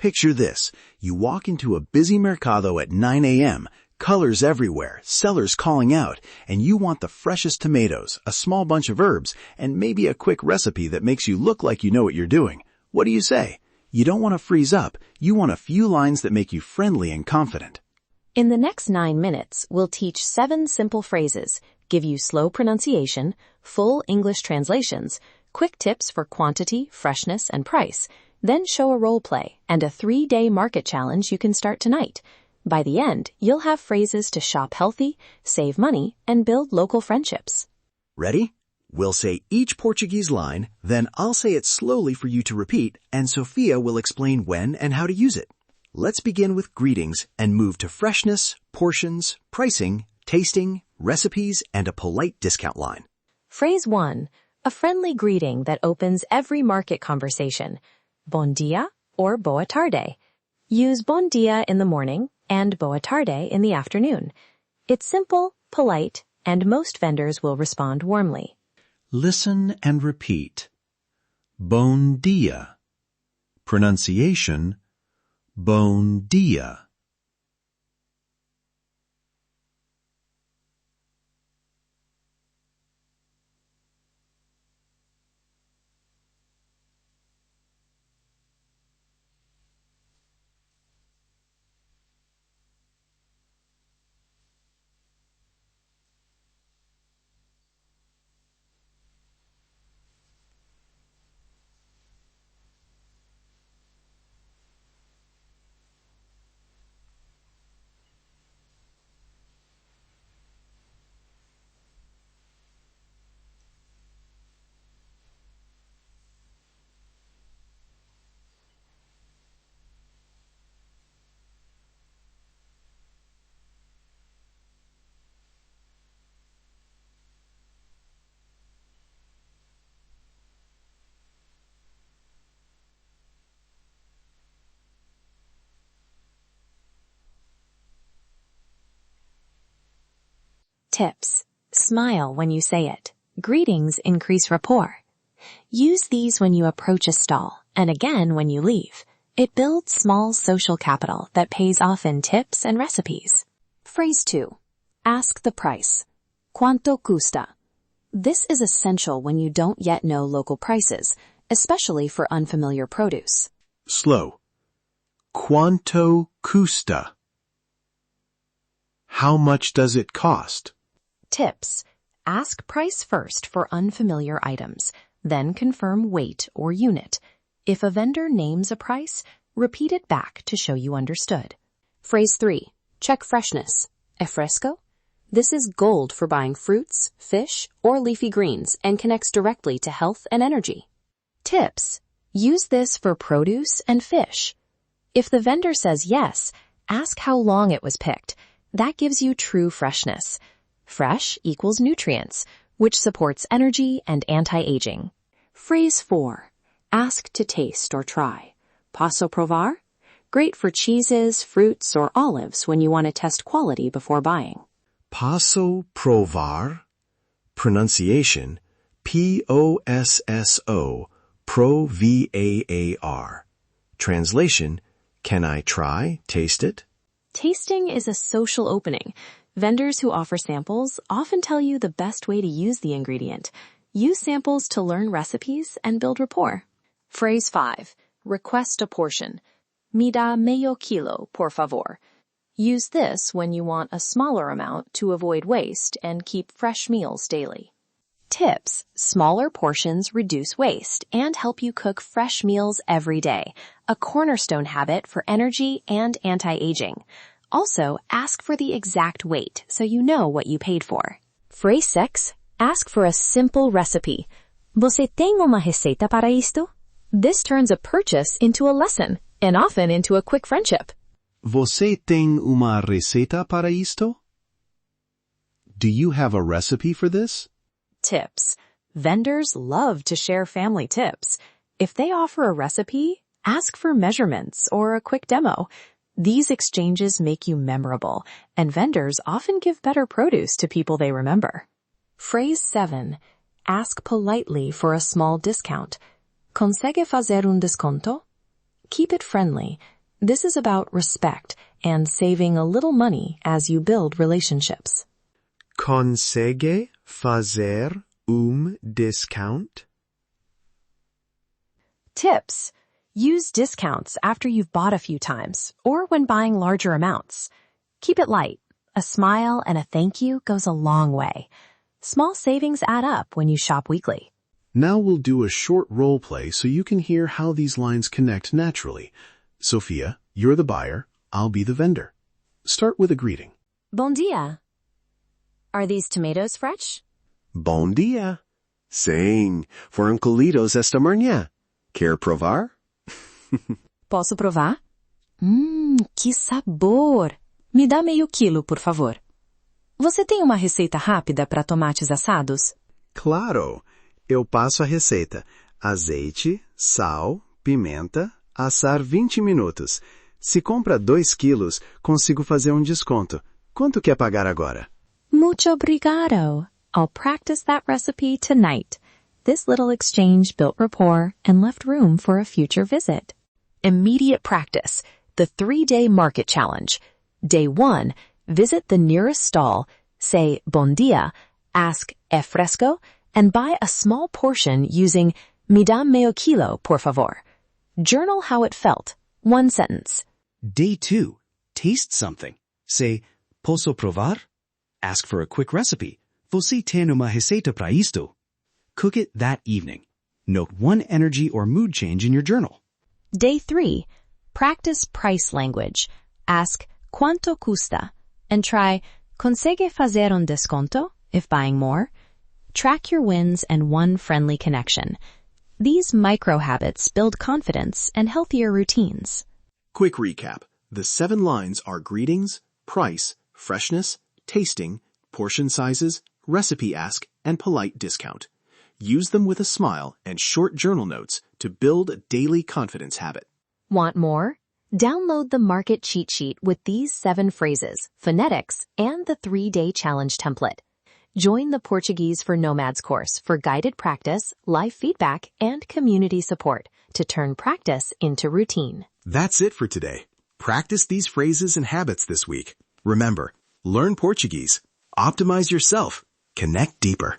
Picture this. You walk into a busy mercado at 9 a.m., colors everywhere, sellers calling out, and you want the freshest tomatoes, a small bunch of herbs, and maybe a quick recipe that makes you look like you know what you're doing. What do you say? You don't want to freeze up. You want a few lines that make you friendly and confident. In the next 9 minutes, we'll teach 7 simple phrases, give you slow pronunciation, full English translations, quick tips for quantity, freshness, and price, then show a role play and a 3-day market challenge you can start tonight. By the end, you'll have phrases to shop healthy, save money, and build local friendships. Ready? We'll say each Portuguese line, then I'll say it slowly for you to repeat, and Sofia will explain when and how to use it. Let's begin with greetings and move to freshness, portions, pricing, tasting, recipes, and a polite discount line. Phrase 1. A friendly greeting that opens every market conversation. Bon dia or boa tarde. Use bon dia in the morning and boa tarde in the afternoon. It's simple, polite, and most vendors will respond warmly. Listen and repeat. Bon dia. Pronunciation, bon dia. Tips. Smile when you say it. Greetings increase rapport. Use these when you approach a stall and again when you leave. It builds small social capital that pays off in tips and recipes. Phrase 2. Ask the price. Quanto custa? This is essential when you don't yet know local prices, especially for unfamiliar produce. Slow. Quanto custa? How much does it cost? Tips. Ask price first for unfamiliar items, then confirm weight or unit. If a vendor names a price, repeat it back to show you understood. Phrase 3. Check freshness. É fresco? This is gold for buying fruits, fish, or leafy greens and connects directly to health and energy. Tips. Use this for produce and fish. If the vendor says yes, ask how long it was picked. That gives you true freshness. Fresh equals nutrients, which supports energy and anti-aging. Phrase 4. Ask to taste or try. Posso provar? Great for cheeses, fruits, or olives when you want to test quality before buying. Posso provar? Pronunciation, P-O-S-S-O, pro-V-A-A-R. Translation, can I try, taste it? Tasting is a social opening. Vendors who offer samples often tell you the best way to use the ingredient. Use samples to learn recipes and build rapport. Phrase 5. Request a portion. Me da medio kilo, por favor. Use this when you want a smaller amount to avoid waste and keep fresh meals daily. Tips. Smaller portions reduce waste and help you cook fresh meals every day, a cornerstone habit for energy and anti-aging. Also, ask for the exact weight so you know what you paid for. Phrase 6. Ask for a simple recipe. Você tem uma receita para isto? This turns a purchase into a lesson and often into a quick friendship. Você tem uma receita para isto? Do you have a recipe for this? Tips. Vendors love to share family tips. If they offer a recipe, ask for measurements or a quick demo. These exchanges make you memorable, and vendors often give better produce to people they remember. Phrase 7. Ask politely for a small discount. Consegue fazer desconto? keep it friendly. This is about respect and saving a little money as you build relationships. Consegue fazer discount? Tips. Use discounts after you've bought a few times or when buying larger amounts. Keep it light. A smile and a thank you goes a long way. Small savings add up when you shop weekly. Now we'll do a short role play so you can hear how these lines connect naturally. Sofia, you're the buyer. I'll be the vendor. Start with a greeting. Bom dia. Are these tomatoes fresh? Bom dia. Sim, foram colhidos esta manhã. Quer provar? Posso provar? Que sabor! Me dá meio quilo, por favor. Você tem uma receita rápida para tomates assados? Claro! Eu passo a receita. Azeite, sal, pimenta, assar 20 minutos. Se compra 2 quilos, consigo fazer um desconto. Quanto quer pagar agora? Mucho obrigado. I'll practice that recipe tonight. This little exchange built rapport and left room for a future visit. Immediate practice. The 3-day market challenge. Day 1, visit the nearest stall, say bon dia, ask é fresco, and buy a small portion using me dá meio kilo, por favor. Journal how it felt. 1 sentence. Day 2. Taste something. Say, posso provar? Ask for a quick recipe. Você tem uma receita para isto? Cook it that evening. Note one energy or mood change in your journal. Day 3. Practice price language. Ask quanto custa and try consegue fazer desconto if buying more. Track your wins and one friendly connection. These micro habits build confidence and healthier routines. Quick recap. The 7 lines are greetings, price, freshness, tasting, portion sizes, recipe ask, and polite discount. Use them with a smile and short journal notes to build a daily confidence habit. Want more? Download the market cheat sheet with these 7 phrases, phonetics, and the 3-day challenge template. Join the Portuguese for Nomads course for guided practice, live feedback, and community support to turn practice into routine. That's it for today. Practice these phrases and habits this week. Remember, learn Portuguese, optimize yourself, connect deeper.